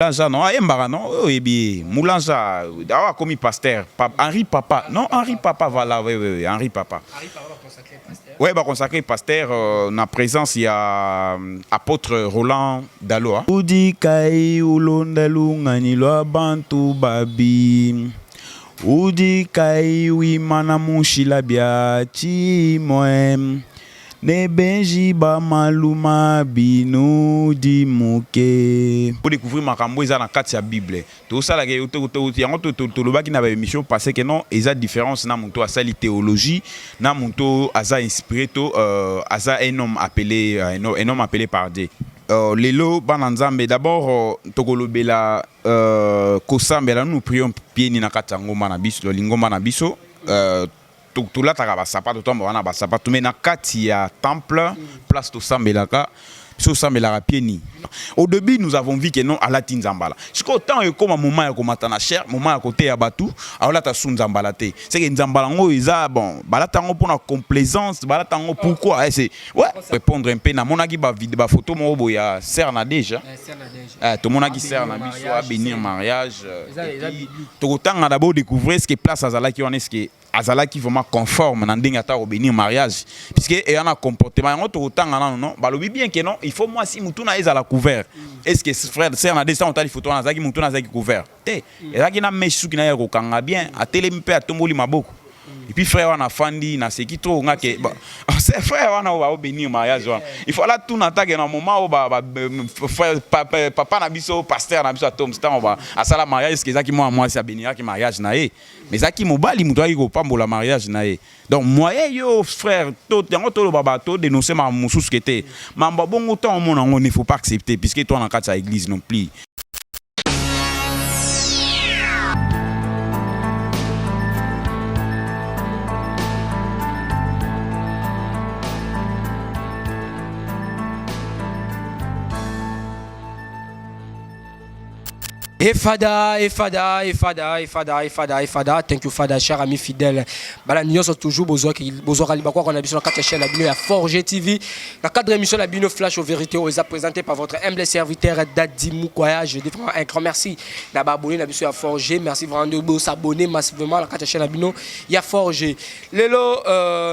Moulanja, non, Mbara, non, oui, bien, Moulanja, comme pasteur, Henri Papa, non, Henri Papa, voilà, oui, Henri Papa. Henri Papa va consacrer pasteur. Oui, va consacrer pasteur, en présence, il y a apôtre Roland Daloa. Udi kai ulondalu ngani bantu babi. Udi kai wi manamushi labia chi moem. Ne benji ba maluma binu di muke. Pour découvrir makambo eza na kati ya Bible. To sala ke to lobaki na ba émission passé que non eza différence na monto asali théologie na monto asa inspiré to asa un homme appelé par Dieu. Lelo bananzambe d'abord tokolobela kosambela nous prions pieni na kati ya ngomba na biso lingomba na biso tout là takaba sapato tomba wana ba sapato mais na kati ya temple place to sambelaka so sambelaka pieni. Au début nous avons vu que non à la tinzambala jusqu'au temps et comme moment ya komata na cher moment ya côté ya batu alors ta sunzambala te c'est que nzambala ngo isa bon balata ngo pour na complaisance balata ngo pourquoi c'est ouais répondre un peu na monaki ba vidéo ba photo mo boya ser na déjà to monaki ser na biso a bénir mariage to tanga d'abord découvrir ce que place azala qui on est ce que azala qui vraiment conforme na ndinga ta bénir mariage puisque et un comportement ngo to tanga non balobi bien que non il faut moi si mutu na ezala couvert est-ce que frère ser na descend on tali photo na zaki mutu na zaki couvert te ezaki na meshu kina ya ko kanga bien atele mpe atomboli maboko. Et puis frère on a fandi na ce qui trop nga ke c'est frère on a bénir mariage il faut là tout n'attaque dans moment où frère papa na biso pasteur na biso atom stand on va à ça la mariage que zaki moi c'est bénir qui mariage na e mais zaki mobali mutu aki ko pambola mariage na e donc moi yo frère tout yango to baba to dénoncer ma mususu kete mamba bongo temps mon on ne faut pas accepter puisque toi dans quatre église non plus. Fada. Thank you, Fada, cher ami fidèle. Bala nous sommes toujours besoin qu'on a besoin de chaîne la Bino à Forge TV. La cadre émission la Bino Flash aux vérités aux présenté par votre humble serviteur Dadi Moukoya. Je dis vraiment un grand merci d'avoir abonné la Bino à Forge. Merci vraiment de s'abonner massivement à la chaîne la Bino. Il y a Forge. Lelo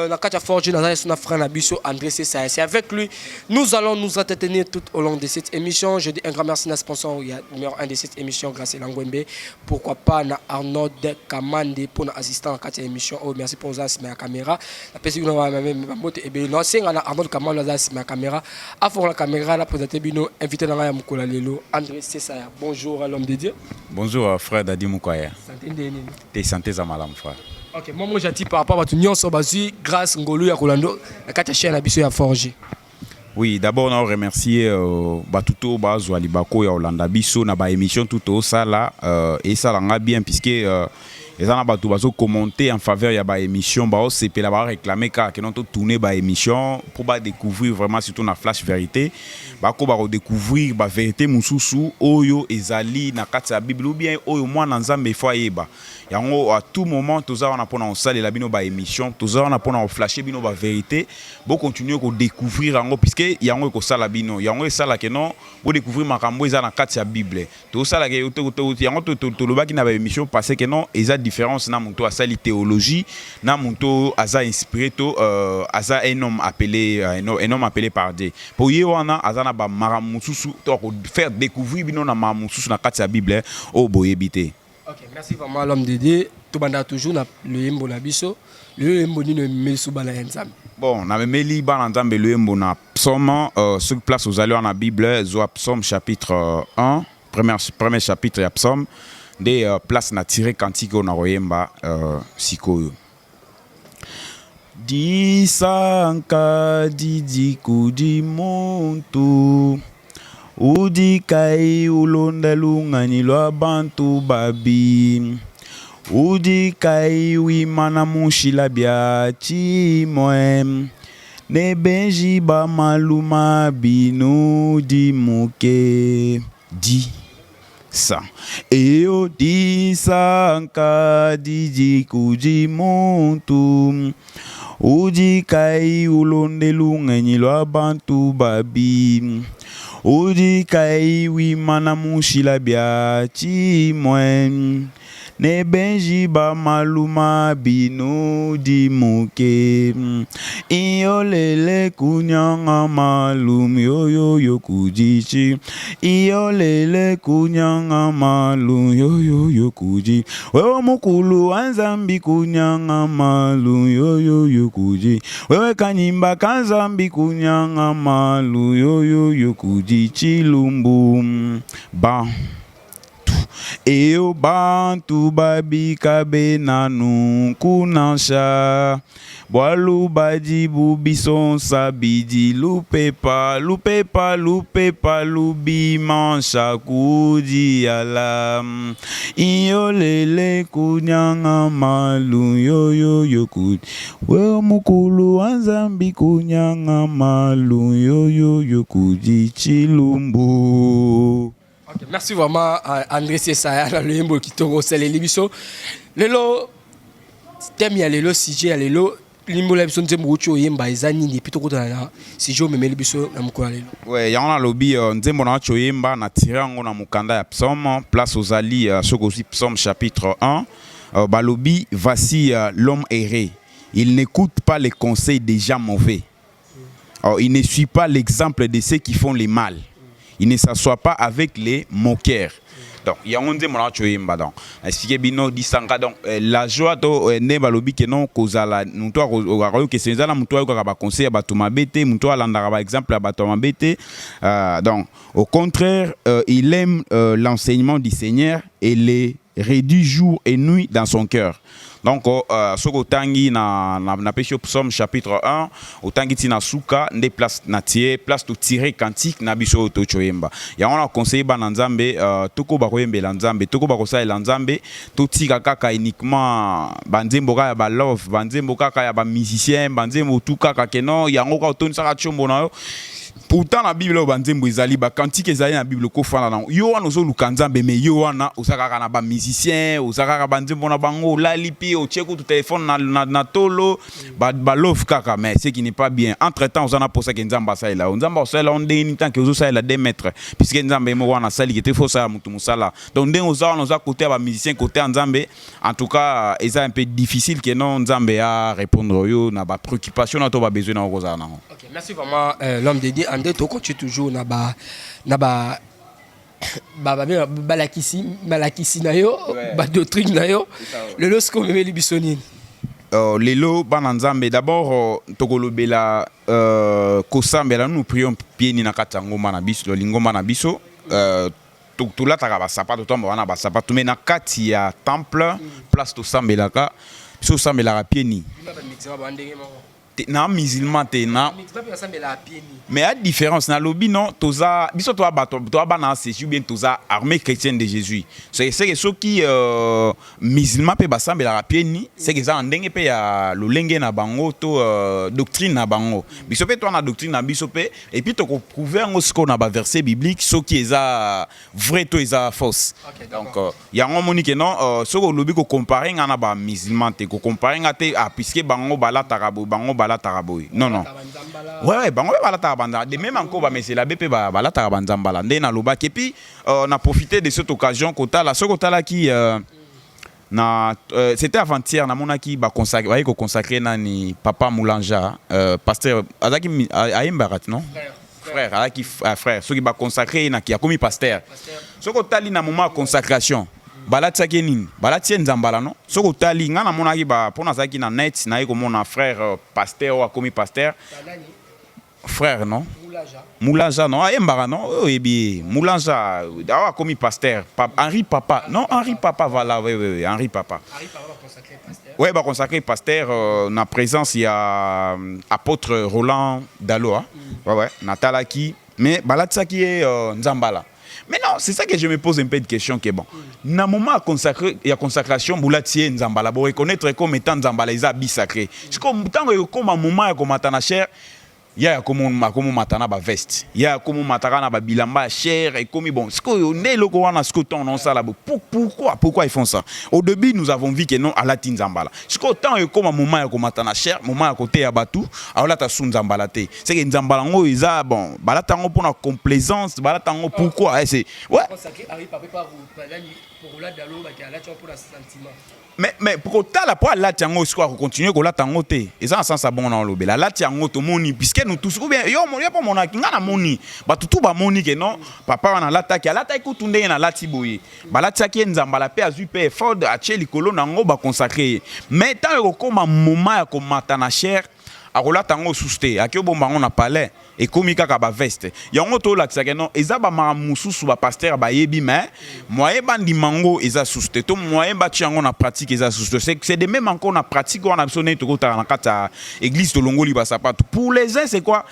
la cadre Forge dans un frère la Bino André Cessa. C'est avec lui nous allons nous entretenir tout au long de cette émission. Je dis un grand merci à notre sponsor. Il y a numéro 1 de cette émission. Grâce à Langwembe, pourquoi pas na Arnaud de Kamande pour l'assistant à cette émission. Oh, merci pour ça, c'est ma caméra. La personne qui va me montrer, et bien, non, c'est Arnaud de Kamande, c'est ma caméra. Avant la caméra, la présenté Bino, invité dans la Moukola Lelo, André Cessa. Bonjour, l'homme de Dieu. Bonjour, frère Dadi Moukoya. T'es santé, Zamalam, frère. Ok, moi, j'ai dit par rapport à tout le monde, grâce à Ngolo et à Rolando, la chaîne a bien forgé. Oui, d'abord on remercie Batuto Bazwali Bako ya Olanda Biso na ba émission tout au ça là et ça l'a bien puisque les gens batu bazo commenter en faveur ya ba émission ba OCP là ba réclamer car que non tout tourner ba émission pour ba découvrir vraiment surtout na flash vérité bako ba redécouvrir ba vérité mususu oyo ezali na kati ya Bible ou bien oyo mwana nzambe fo yeba yango à tout moment toza on a pona on sale la bino ba émission toza on a pona on flasher bino ba vérité bo continuer ko découvrir yango puisque yango ko sala bino yango sala que non bo découvrir makambo eza na kati ya Bible to sala ke yango to lobaki na ba émission passé que non eza différence na monto asali théologie na monto asa inspiré to asa un homme appelé par Dieu pour yewana asa na ba maramususu to faire découvrir bino na maramususu na kati ya Bible o boyebité. Ok, merci vraiment l'homme de Dieu. Tout banda toujours na le yembo na biso, le yembo ni no mesu bala nzambe. Bon, na meli bala nzambe le yembo na psaume sur place aux allures na Bible, zo psaume chapitre 1, premier chapitre ya psaume des places na tiré cantique na royemba sikoyo. Di sanka di kudi muntu Udi kai ulondalu ngani lo bantu babi. Udi kai wi manamushi labia chi moem. Ne benji ba maluma binu di muke. Di sa. Eo di sanka di kuji muntu. Udi kai ulondelu ngani lo bantu babi. Udi kai wi mana mushila bia chi mwen. Ne benji ba maluma binu di muke. Iyo lele kunyanga malum yo yo yo kujichi. Iyo lele kunyanga malum yo yo yo kuji. Wewe mukulu anzambi kunyanga malum yo yo yo kuji. Wewe kanyimba kanzambi kunyanga malum yo yo yo kuji chilumbu. Ba. Eo bantu babi kabe nanu kunansha. Boalu badi bubison sabidi lupepa lubi mancha kudi alam. Iyo lele kunyanga malu yo yo yo kud. We mukulu anzambi kunyanga malu yo yo yo kudi chilumbu. Okay, merci vraiment à André Sessaya dans le Mbo Kitoko c'est l'émission. Lelo thème ya lelo sujet ya lelo limbo la biso nzembo ucho yemba ezani ni pitoko na sujet memeli biso na mukolo lelo. Ouais, ya on a lobby nzembo na ucho yemba na tirango na mukanda ya psaume place aux ali sokosi psaume chapitre 1 balobi voici l'homme erré. Il n'écoute pas les conseils des gens mauvais. Il ne suit pas l'exemple de ceux qui font les mal. Il ne s'assoit pas avec les moqueurs. Donc, il y a un monde qui est donc. Expliquez bien, donc la joie de ne balobi que non kozala, nous toi que c'est ça, nous toi qu'on va conseiller à batuma bête, nous toi l'andara par exemple à batuma bête. Donc, au contraire, il aime l'enseignement du Seigneur et les réduit jour et nuit dans son cœur. Donc, soko tangi na pêche psaume chapitre 1, au tangi tina suka, ne place natie, place to tirer cantique na biso to choyemba. Ya on a conseillé bananzambe, toko bakoyembe lanzambe, toko bakosa lanzambe, to tika kaka uniquement banzembo ka ya ba love, banzembo kaka ya ba musicien, banzembo tout kaka kenon, ya ngoka otoni saka chombo na yo. Pourtant la Bible au banzembo ezali ba cantique ezali na Bible ko fana na yo wana ozo lukanzambe me yo wana osaka na ba musicien osaka banzembo na bango lalipi o cheko tout téléphone na tolo ba love kaka mais ce qui n'est pas bien. Entre temps on a pour ça que nzamba ça là nzamba ça là on dit tant que ozo ça là 2 mètres puisque nzamba mo wana sali qui était faux ça mutu musala donc ndenge oza côté ba musicien côté nzambe en tout cas c'est un peu difficile que non nzambe a répondre yo na ba préoccupation na to ba besoin na oza na. OK, merci vraiment l'homme dédié André to continue toujours na ba malakisi na yo ba doctrine na yo le losko memeli bisonine lelo bananzambe d'abord tokolobela kosambela nous prions pieni na katangoma na biso lingoma na biso tula takaba sapato tomba wana ba sapato mais na kati ya temple place to sambelaka biso sambelaka pieni na musulman te na mais a différence na lobby non toza biso to ba na c'est bien toza armée chrétienne de Jésus c'est que ceux qui musulman pe basambela pieni c'est que ça ndenge pe ya lolenge na bango to doctrine na bango biso pe to na doctrine na biso pe et puis to ko prouver ngo ce na ba verset biblique ceux qui eza vrai to eza fausse donc ya ngo moni que non ce ko lobby ko comparer na ba musulman te ko comparer ngate puisque bango balata rabo bango la taraboy non ouais bango la tarabanda de même encore mais c'est la BP la tarabanda mbala ndé na loba et puis on a profité de cette occasion kota la qui na c'était avant-hier na monaki ba consacrer nani papa Moulanja pasteur azaki aimbarat non frère azaki frère ceux qui ba consacrer na qui a commis pasteur ce kotali na moment consécration balatsaki nini balatie nzambala non soko tali ngana monaki ba pona zaki na net na yiko mona frère pasteur ou commis pasteur frère non Moulanja non ayembara non oyebi Moulanja awa commis pasteur Henri Papa non Henri Papa voilà oui Henri Papa consacré pasteur ouais ba consacré pasteur na présence il y a apôtre Roland Daloa ouais Natalaki mais balatsaki nzambala. Mais non, c'est ça que je me pose un peu de question que bon. Na moment consacré, il y a consacration boulatie nzambala, bo reconnaître comme étant nzambala isa bi sacré. C'est comme tant que comme un moment comme atana cher ya komo matana ba veste ya komo mataka na ba bilamba cher et comme bon ce que né loko wana ce que ton non ça là pourquoi ils font ça au début nous avons vu que non à la tinzambala ce que tant et comme moment ya ko matana cher moment ya côté ya batu alors ta sunzambala te c'est que nzambala ngo isa bon bala tango pour na complaisance bala tango pourquoi c'est ouais mais pour ta la pour la tango soit continuer ko la tango te et ça en sens bon na lobe la tango to moni puisque nous tous ou bien yo pas mon akinga na moni ba tutu ba moni que non papa wana la ta ko tunde na la tiboye ba la ta ki nzambala pe azu pe ford a cheli kolo na ngo ba consacrer mais tant ko koma moment ya ko matana cher akola tango suste akio bomba on a palais et comme kaka ba veste yango to la tsake non eza ba mususu ba pasteur ba yebi mais moyen bandi mango eza suste to moyen ba tiango na pratique eza suste c'est de même encore na pratique on a besoin to kota na kata église to longoli ba sapato pour les uns c'est quoi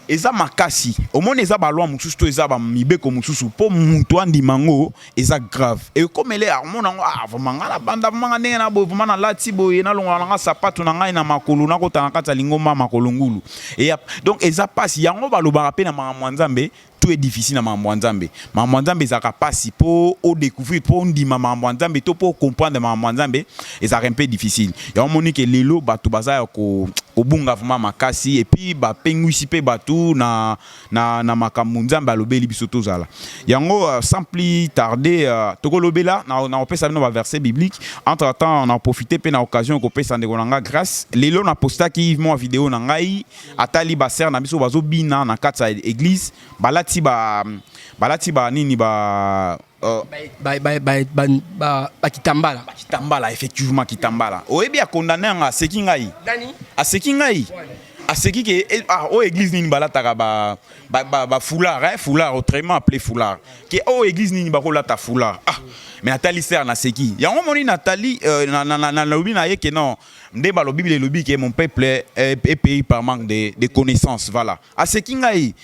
eza makasi au moins eza ba loi mususu to eza ba mibeko mususu po muntu andi mango eza grave et comme elle est harmona vraiment la banda manga ndenge na bo vraiment na lati boye na longa na sapato na ngai na makolo na kota na kata lingomba makolo ngulu et donc eza passe yango ba loba pe na mama nzambe tout est difficile na mama nzambe zaka passe po au découvrir po ndima mama nzambe to po comprendre mama nzambe eza un peu difficile ya monique lelo batu baza ko bunga vraiment makasi et puis ba penguisi pe batu na makambo nzambe alobeli biso tozala yango sans plus tarder toko lobela na opesa bino ba verset biblique entre temps on a profité pe na occasion ko pesa ndeko nanga grâce lelo na postaki mo vidéo na ngai atali ba ser na biso bazo bina na kata église balati ba nini ba kitambala effectivement kitambala oyebi a condamné a seki ngai a seki que au église nini balataka ba foulard foulard autrement appelé foulard que au église nini bakolata foulard mais Nathalie sert na seki yango moni Nathalie na lobi na ye que non nde ba lobi le lobi que mon peuple est payé par manque de connaissances voilà a seki ngai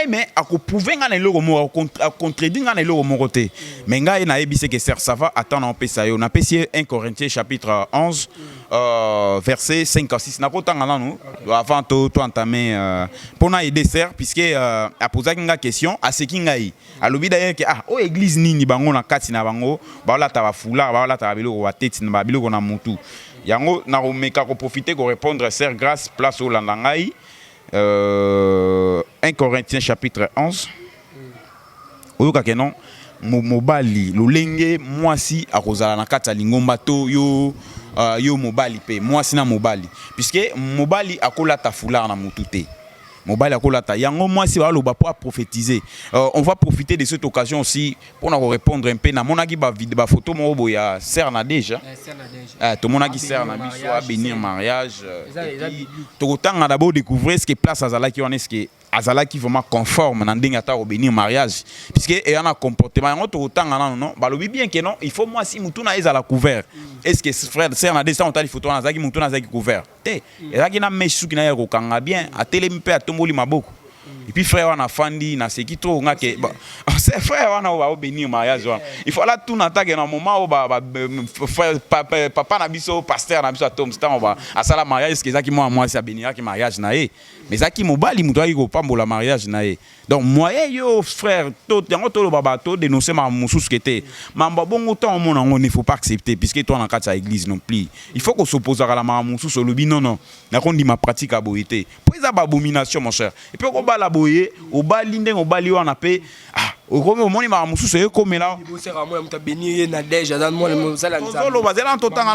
mais a ko prouver nga na loko mo a contredire nga na loko mo côté mais ngai na yebi c'est que ça va attendre on peut ça yo na pesi 1 Corinthiens chapitre 11 verset 5 à 6 na kotanga nanu avant to entamer pour na aider sert puisque a posé nga question a seki ngai a lobi d'ailleurs que au église nini bango na kati na bango ba la ta ba foulard ba la ta biloko wa tete na biloko na mutu yango na romeka ko profiter ko répondre sert grâce place au landangai 1 Corinthiens chapitre 11 oyoka ke non mobali lolenge mwasi akozala na kati ya lingomba to yo mobali pe mwasi na mobali puisque mobali akola ta foulard na mutu te mobile akolata yango mwasi ba loba pour prophétiser on va profiter de cette occasion aussi pour nous répondre un peu na monaki ba vidéo ba photo mo boya sert na déjà to monaki sert na biso a bénir mariage to kotanga d'abord découvrir ce que place azala qui on est ce que azala qui vraiment conforme na ndenge ata au bénir mariage puisque et y a un comportement yango to kotanga non ba lobi bien que non il faut moi si mutu na ezala couvert est-ce que frère sert na déjà on t'a dit photo na zaki mutu na zaki couvert te ezaki na mesu ki na yako kanga bien atelemi pe atomboli maboko et puis frère wana fandi na seki trop nga ke c'est frère wana va bénir mariage il faut là tout n'attaque dans moment où frère papa na biso pasteur na biso atom stand va asala mariage ce que zaki moi c'est bénir ki mariage na e mais zaki mobali mutu aki ko pambola mariage na e donc moi yo frère tout yango to baba to dénoncer ma mususu kete mamba bongo temps mon on ne faut pas accepter puisque toi na kata église non plus il faut qu'on s'oppose à la mususu lobi non na kondi ma pratique aboité pour ça abomination mon cher et puis ko bala boye obali ndenge obali wana pe au moni ma mususu e comme là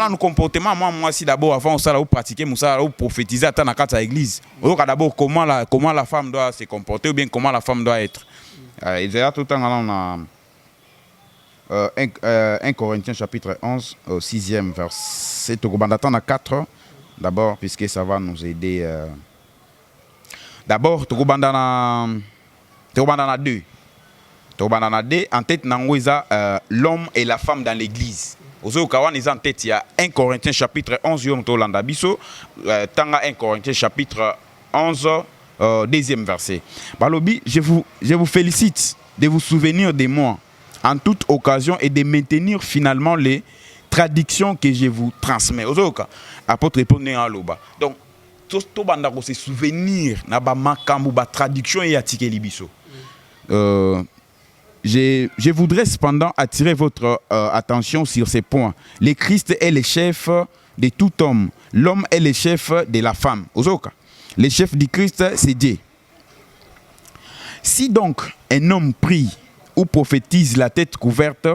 nous comportement moi si d'abord avant ça là ou pratiquer ça ou prophétiser à na kata église d'abord comment la femme doit se comporter ou bien comment la femme doit être il y a tout le temps on a 1 Corinthiens chapitre 11 au 6e verset to bandatan na 4 d'abord puisque ça va nous aider d'abord to bandana 2 en tête nangoisa l'homme et la femme dans l'église. Ozo kawan is en tête il y a 1 Corinthiens chapitre 11 yom to landa biso tanga 1 Corinthiens chapitre 11 deuxième verset. Balobi, je vous félicite de vous souvenir de moi en toute occasion et de maintenir finalement les traductions que je vous transmets. Ozo ka apôtre répondre en loba. Donc to banda ko se souvenir na ba makambu ba traduction et atikeli biso. Je voudrais cependant attirer votre attention sur ces points. Le Christ est le chef de tout homme. L'homme est le chef de la femme. Ozoka. Le chef du Christ, c'est Dieu. Si donc un homme prie ou prophétise la tête couverte,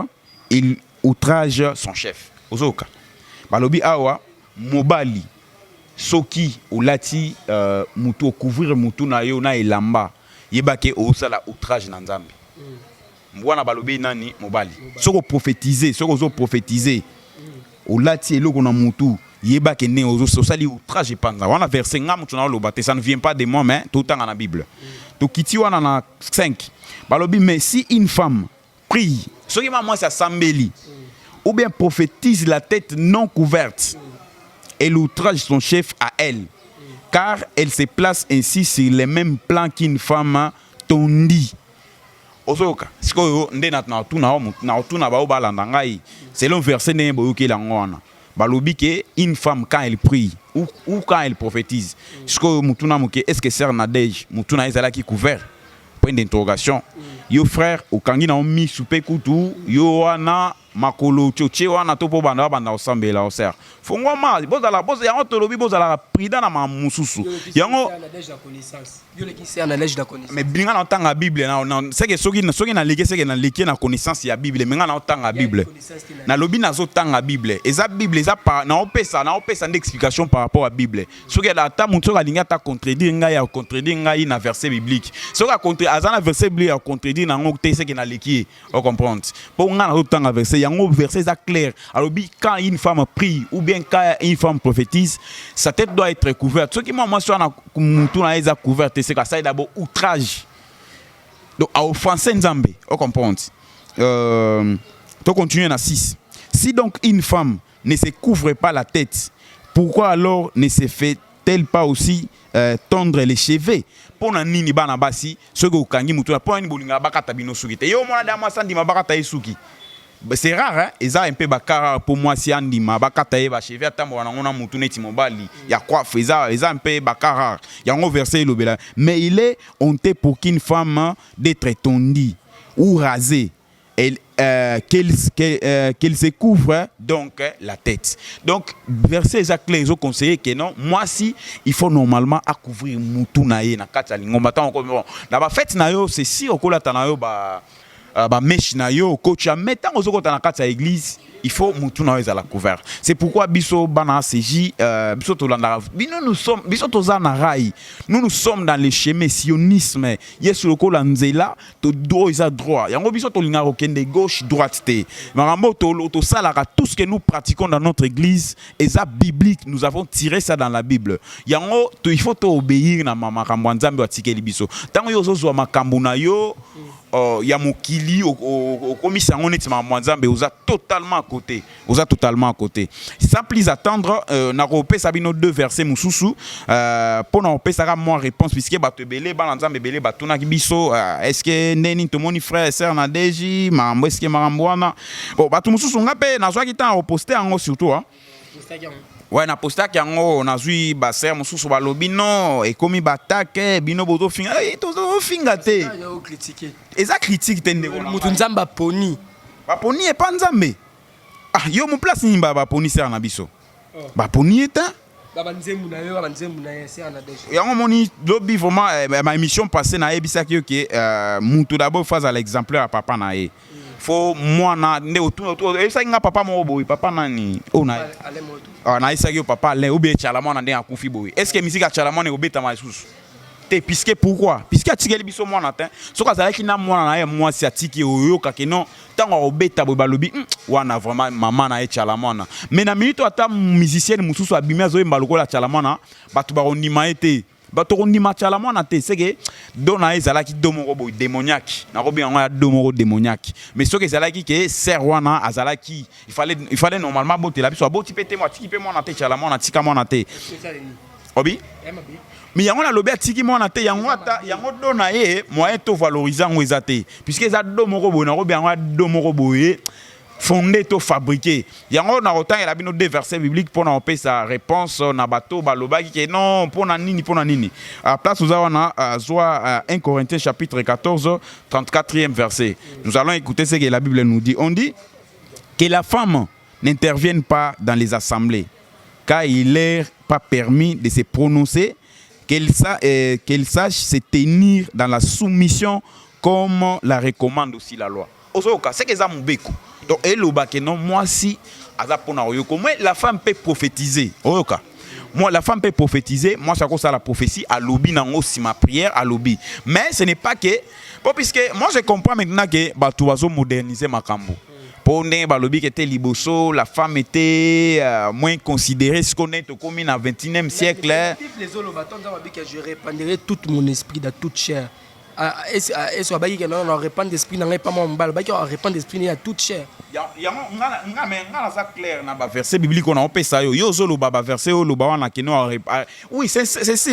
il outrage son chef. Ozoka. Balobi awa mobali soki ulati mutu couvrir mutu na yo na elamba yebake osala outrage na nzambe. Mwana balobi nani mobali. Soko prophétiser, soko zo prophétiser. Ulati eloko na mutu yebake ne ozo sali outrage panza. Wana verset ngamu tuna lobate, ça ne vient pas de moi mais tout le temps dans la Bible. To kiti wana na 5. Balobi mais si une femme prie, soki maman ça sambeli ou bien prophétise la tête non couverte, elle outrage son chef à elle, car elle se place ainsi sur le même plan qu'une femme tondie. Osoka, sikoyo nde na tuna ba obalanda ngai, selon verset ne boyoki lango wana. Balobi ke une femme quand elle prie ou quand elle prophétise, sikoyo mutuna moke est-ce que sœur Nadège mutuna ezala ki couvert? Point d'interrogation. Yo frère okangi na omi soupe kutu yo wana makolo tchoche wana to po banda banda osambela oser fongoma bozala boza yango tolobi bozala prida na mamususu yango mais binga na tanga Bible na c'est que soki na leki na connaissance ya Bible menga na tanga Bible na lobi na zo tanga Bible eza Bible eza pa na opesa d'explication par rapport à Bible soki la ta muntu kalinga ta contredire ngai na verset biblique soki a contre azana verset biblique a contredire na ngo te c'est que na leki on comprendre pour nga na tanga verset yango verset est clair. Alors quand une femme prie ou bien quand une femme prophétise, sa tête doit être couverte. Ce qui moi sur na mutu na eza couverte, c'est que ça est d'abord outrage. Donc à offenser Nzambe, on comprend. To continuer na 6. Si donc une femme ne se couvre pas la tête, pourquoi alors ne se fait-elle pas aussi tondre les cheveux? Pona nini bana basi, ce que ukangi mutu na pona ni bolinga bakata bino suki te. Yo mona dama sandi mabakata suki. C'est rare, hein? Et ça un peu bakara pour moi si andi ma bakata e ba cheveux atambo na ngona mutu neti mobali ya coiffe ça un peu bakara ya ngo verset lobela mais il est honte pour qu'une femme d'être tondue ou rasée qu'elle se couvre donc la tête. Donc verset exact les autres conseillers que non moi si il faut normalement à couvrir mutu na ye na kata lingomba tant encore na ba fête na yo c'est si okola tanayo ba mesh na yo coach mais tant aux autres na kata église il faut mutu na yo la couvert. C'est pourquoi biso bana CJ biso tolanda nous sommes biso tozana rai nous sommes dans le chemin sionisme yesu lokola nzela to droit isa droit yango biso tolinga okende gauche droite te marambo to salaka tout ce que nous pratiquons dans notre église et ça biblique nous avons tiré ça dans la Bible yango il faut to obéir na makambo nzambe atikeli biso tango yo zo makambo na yo ya mokili au commissaire on est Nzambe oza totalement à côté sans plus attendre na repé sabino deux versets mususu pour na repé ça moi réponse puisque bato belé ba Nzambe belé batuna biso est-ce que neni to moni frère et sœur na deji mambo est-ce que marambwana bon bato mususu ngape na zwa kitan reposter ngo surtout hein ouais na posta yango na zui ba sœur mususu ba lobi non et komi batake bino bozo finga to finga te eza critique tende mutu nzamba poni ba poni e pa nzambe ah yo mo place ni ba poni sœur na biso ba poni eta baba nzembu na yo sœur na deje yango moni lobi vraiment ma émission passée na ebisa ki que mutu d'abord face à l'exemplaire à papa na ye faut moi na nde autour et ça nga papa mo boy papa nani o na na isa yo papa le obi chalamona nde akufi boy est-ce que musique chalamona obeta ma susu te puisque pourquoi puisque atikeli biso mwana te soka azalaki na mwana na ye moi si atiki oyoka ke non tango obeta boy balobi wana vraiment maman na ye chalamona mais na minute ata musicienne mususu abimi azoyemba lokola chalamona batu barondima ete bato ondima chalamona te c'est que dona ezalaki domoko boy démoniaque na robi yango ya domoko démoniaque mais ce que ezalaki que serwana azalaki il fallait normalement botela biso aboti pete moi tiki pe mona te chalamona tika mona te obi mais yango na lobi atiki mona te yango ata yango dona ye moyen to valoriser ngo ezate puisque za domoko boy na robi yango domoko boy fondé to fabriqué. Yango na autant il a bien deux versets bibliques pour nous payer sa réponse na bateau baloba qui non pour na nini. À place nous avons 1 Corinthiens chapitre 14 34e verset. Nous allons écouter ce que la Bible nous dit. On dit que la femme n'intervienne pas dans les assemblées, car il n'est pas permis de se prononcer, qu'elle sache se tenir dans la soumission comme la recommande aussi la loi. C'est que ça m'a beaucoup. Donc, moi si, la femme peut prophétiser. Moi, la femme peut prophétiser. Moi, ça cause la prophétie à l'obi, si ma prière à l'obi. Mais ce n'est pas que. Bon, puisque moi, je comprends maintenant que tu vas moderniser ma cambo. Pour l'obi qui était liboso, la femme était moins considérée. Ce qu'on est comme dans le 21e siècle. Les autres, je répandrai tout mon esprit dans toute chair. Est-ce que on répand d'esprit dans pas mon bal, on répand d'esprit dans toute chair. Clair na verset biblique on a opé ça yo zolo baba verset lo ba wana keno. Oui, c'est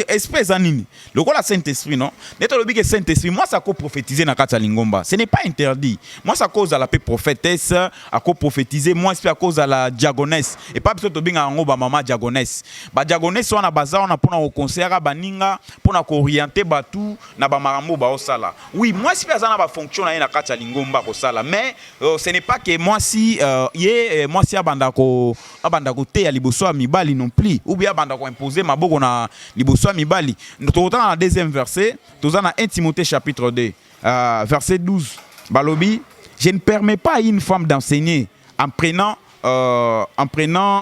espèce anini. Le quoi la Saint-Esprit non? Neto le que Saint-Esprit moi ça ko prophétiser na kata lingomba. Ce n'est pas interdit. Moi ça cause à la paix prophétesse à ko prophétiser moi c'est à cause à la diagonesse et pas besoin to binga ngo ba mama diagonesse. Ba diagonesse wana baza wana pona au concert baninga pona ko orienter batu na ba marambo ba osala. Oui, moi si bazana ba fonction na kata lingomba ko sala mais ce n'est pas que moi si moi si abandako te ya liboso ya mibali non plus ou bien abandako imposer maboko na liboso ya mibali. Nous dans le deuxième verset, nous dans 1 Timothée chapitre 2 verset 12. Balobi, je ne permets pas à une femme d'enseigner en prenant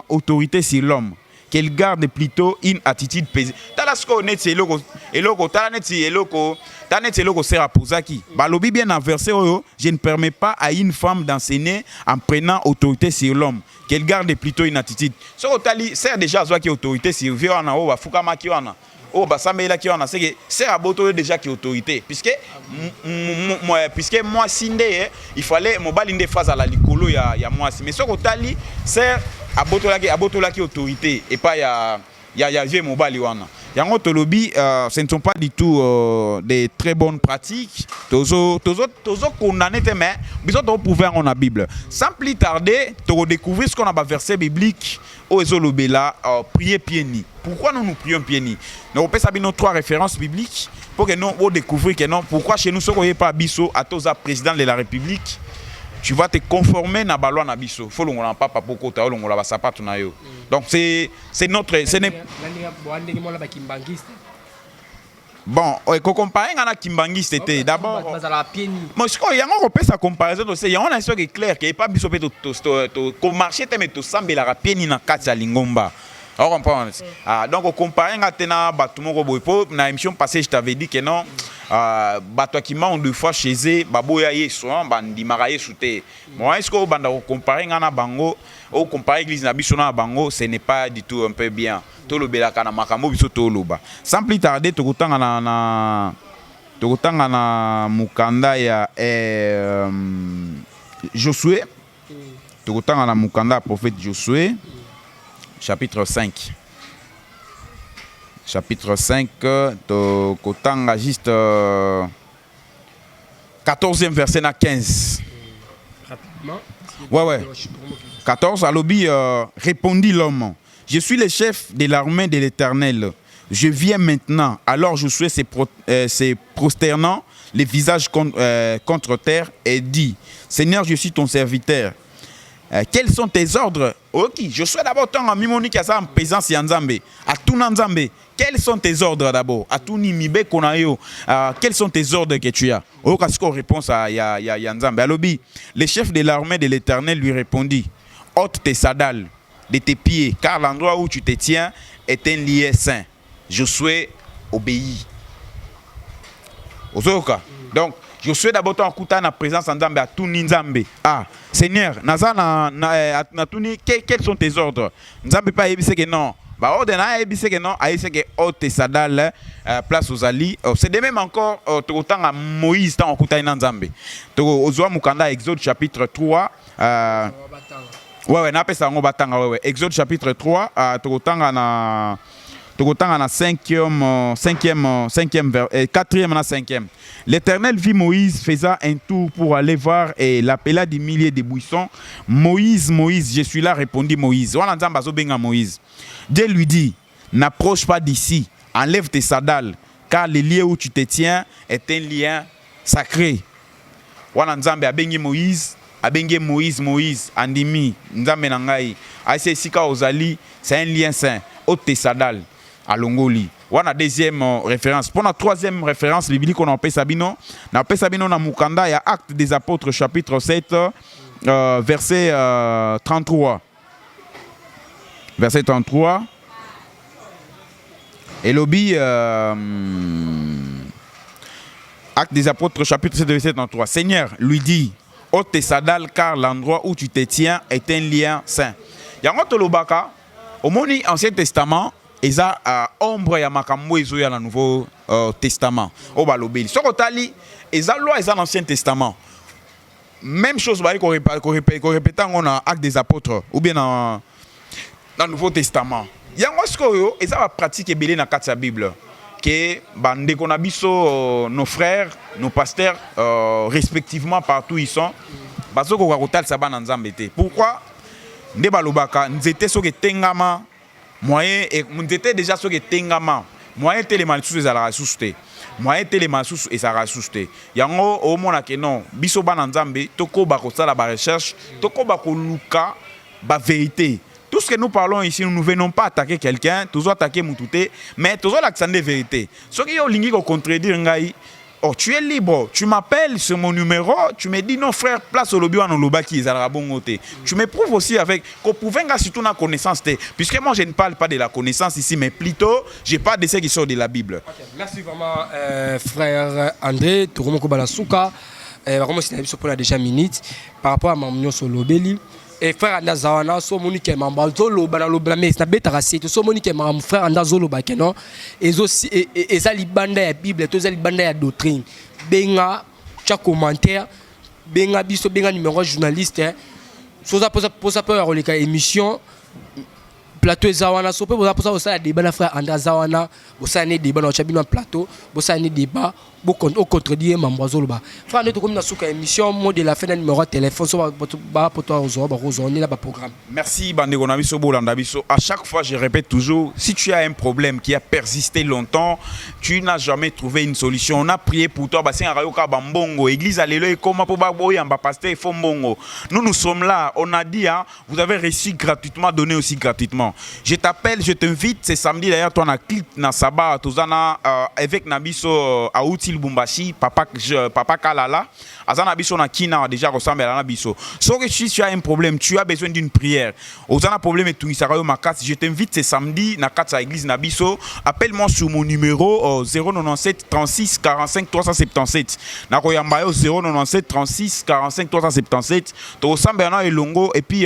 autorité sur l'homme, qu'elle garde plutôt une attitude paisible. Talasko net c'est eloko talanet c'est eloko tanet c'est eloko sera posaki. Balobi bien en verset oyo, je ne permets pas à une femme d'enseigner en prenant autorité sur l'homme, qu'elle garde plutôt une attitude. Ce tali sert déjà à qui autorité sur viona o bafukama ki wana. Oh basambela ki wana c'est que sert à boto déjà qui autorité puisque moi sinde il fallait mobali inde face à la likolo ya moi mais ce tali sert à boto la qui autorité et pas ya vieux mobali wana. Yango tolobi ce ne sont pas du tout des très bonnes pratiques. Tozo condamné mais bisous to pouvoir en la Bible. Sans plus tarder, tu redécouvrir ce qu'on a dans verset biblique au ezolobela prier pieds nus. Pourquoi nous prions pieds nus? Nous avons trois références bibliques pour que nous découvrir que non pourquoi chez nous ce qu'on pas biso à toza président de la République. Tu vas te conformer na balwa na biso. Faut l'on papa poko ta l'on la sapato na yo. Donc c'est notre bon, ko comparer na kimbangiste était d'abord. Moi je crois y a on peut sa comparaison c'est y a on a sûr clair que pas biso peut to marcher te mais to sambela rapieni na kati ya lingomba. On comprend. Donc on compare à Batumoko Boypo, dans l'émission passée, je t'avais dit que non, Bato qui m'a deux fois chez eux, Baboya Yesoan, Bandi Maraye Souté. Bon, est-ce qu'on va comparer à Bango, ou comparer l'église Nabisona à Bango, ce n'est pas du tout un peu bien. Tout le Belakana Makamo Biso Toloba. Sans plus tarder, tout autant à Mukanda ya Josué, tout autant à Mukanda, prophète Josué. Chapitre 5. Chapitre 5, Kotanga juste 14e verset na 15. Rapidement. Ouais. 14, Alobi répondit l'homme. Je suis le chef de l'armée de l'Éternel. Je viens maintenant. Alors Josué se prosternant, les visages contre terre, et dit, Seigneur, je suis ton serviteur. Quels sont tes ordres? Ok, je souhaite d'abord tant en mimoni qui a ça en présence Yanzambe. À tout Nanzambe, quels sont tes ordres d'abord? À tout Nimibe Konayo, quels sont tes ordres que tu as? Au cas où réponse à Yanzambe. Alobi, le chef de l'armée de l'Éternel lui répondit, ôte tes sandales de tes pieds, car l'endroit où tu te tiens est un lieu saint. Josué obéit. Donc, je souhaite d'abord en écoutant la présence en Zambé à tout Nzambe. Ah, Seigneur, quels sont tes ordres? Nzambe pas ébissé que non. Bah, ordre n'a ébissé que non. Aïssé que ôte tes sandales, place aux alliés. C'est de même encore autant à Moïse tant en écoutant Nzambe. Ozoa Mukanda, Exode chapitre 3. Ouais, n'a pas ça en battant. Ouais. Exode chapitre 3, autant à Tokotanga na quatrième na cinquième. L'Éternel vit Moïse faisant un tour pour aller voir et l'appela du milieu des buissons. Moïse, Moïse, je suis là, répondit Moïse. Moïse. Dieu lui dit, n'approche pas d'ici, enlève tes sandales, car le lieu où tu te tiens est un lien sacré. Wananzambe abengi Moïse, Moïse, andimi, nzambe nangai. Aïe sika ozali, c'est un lien saint. Ôte tes sandales, à Longoli. Wana deuxième référence. Pour la troisième référence, biblique qu'on appelle Sabino. On appelle Sabino na Mukanda, il y a Actes des Apôtres, chapitre 7, verset 33. Verset 33. Et lobby, Actes des Apôtres, chapitre 7, verset 33. Seigneur lui dit, ôte tes sandales, car l'endroit où tu te tiens est un lien saint. Yango tolobaka, au moni Ancien Testament, eza ombre ya makambo ezoya na Nouveau Testament. O balobeli. Sokotali, eza loi eza dans l'Ancien Testament. Même chose bali qu'on répète en Actes des Apôtres ou bien dans le Nouveau Testament. Yango skoyo eza ba pratique ebele na kati ya Bible. Que bande qu'on a biso nos frères, nos pasteurs respectivement partout ils sont. Bazoko kakotal saba na Nzambe te. Pourquoi? Nde balobaka nzete soki tengama moyen et nzete déjà soki tengama moyen telema lisusu ezala lisusu te. Moyen telema lisusu ezala lisusu te. Yango omona ke non biso bana Nzambe tokoba kosala ba recherche, tokoba koluka ba vérité. Tout ce que nous parlons ici, nous ne venons pas attaquer quelqu'un, tous attaquer Moutouté, mais tous l'accent de vérité. Ce qui est au lingi au contredire ngai, oh tu es libre, tu m'appelles sur mon numéro, tu me dis non frère, place au lobby en loba qui est à la bongoté. Tu me prouves aussi avec qu'on pouvait surtout la connaissance, puisque moi je ne parle pas de la connaissance ici, mais plutôt je parle de ce qui sort de la Bible. Okay. Merci vraiment frère André, Touromoko Balasuka. Vraiment c'est une déjà minute par rapport à Mamignon sur l'obéli. Et frère Andazawana, so monique mamba zolo banaloba mais na beta rasite so monique mamba frère Andazolo ba kenon ezosi ezali banda ya Bible to ezali banda ya doctrine benga cha commentaire benga biso benga numéro journaliste so za posa pa roleka émission plateau Zawana so pe boza posa osala débat na frère Andazawana bosa né débat na chabino plateau bosa né débat au contredire mambo zoloba frère neto comme na suka émission mot de la fin numéro téléphone so ba poto on là ba programme. Merci bandeko na biso bolanda biso. À chaque fois je répète toujours, si tu as un problème qui a persisté longtemps, tu n'as jamais trouvé une solution. On a prié pour toi basin rayoka bambongo église alelo et comment pour ba boyamba pasteur fombongo. Nous sommes là, on a dit hein, vous avez reçu gratuitement, donné aussi gratuitement. Je t'appelle, je t'invite, c'est samedi d'ailleurs toi na clip na Saba tozana avec Nabiso à Outil Bumbashi, papa Kalala, Azana Biso na Kina déjà ressemble à Nabiso. Sauf que si tu as un problème, tu as besoin d'une prière. Ozana problème et tout Isarayo Makas, je t'invite ce samedi na Katsa église Nabiso, appelle-moi sur mon numéro 097 36 45 377. Na Koyambayo 097 36 45 377. To ressemble à Elongo et puis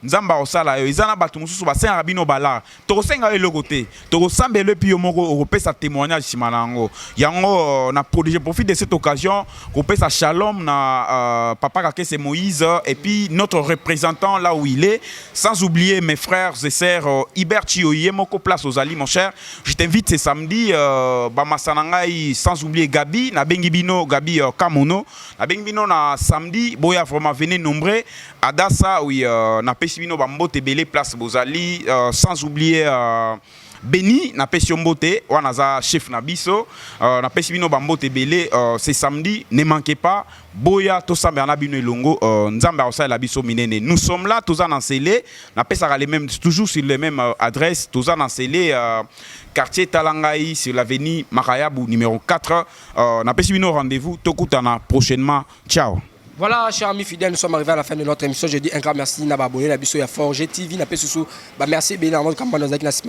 Nzamba Osala, Izana Batumusu Bassin Rabino Bala. To ressemble à l'autre. To ressemble le puis Yomogo Europé sa témoignage Simanango. Yango na je profite de cette occasion pour passer à Shalom na papa Kake c'est Moïse et puis notre représentant là où il est, sans oublier mes frères et sœurs Iberti Oyemoko place aux Ali mon cher. Je t'invite ce samedi Bamasanangai sans oublier Gabi na Bengibino Gabi Kamono na Bengibino na samedi boya vraiment venez nombreux Adassa oui na Pesibino Bambote Belé place Bozali sans oublier Béni na pesi mbote wanaza chef na biso na pesi bino bambote belé c'est samedi ne manquez pas boya to sambe na bino elongo nzambe osala la biso minene. Nous sommes là tous en encelé na pesa les mêmes toujours sur les mêmes adresses tous en encelé quartier Talangai sur l'avenue Makayabu numéro 4 na pesi bino rendez-vous tokutana prochainement. Ciao. Voilà, chers amis fidèles, nous sommes arrivés à la fin de notre émission. Je dis un grand merci à abonné à Bisso, à Forge TV, merci bien à votre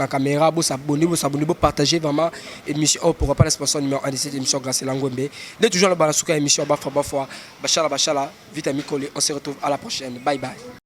caméra, vous abonnez, vous partagez vraiment l'émission. Pourquoi pas la sponsor numéro 1 de cette émission grâce à Langombe. Dès toujours le Balasouka émission, Bafra, Bachala, Vitamine Collé. On se retrouve à la prochaine. Bye bye.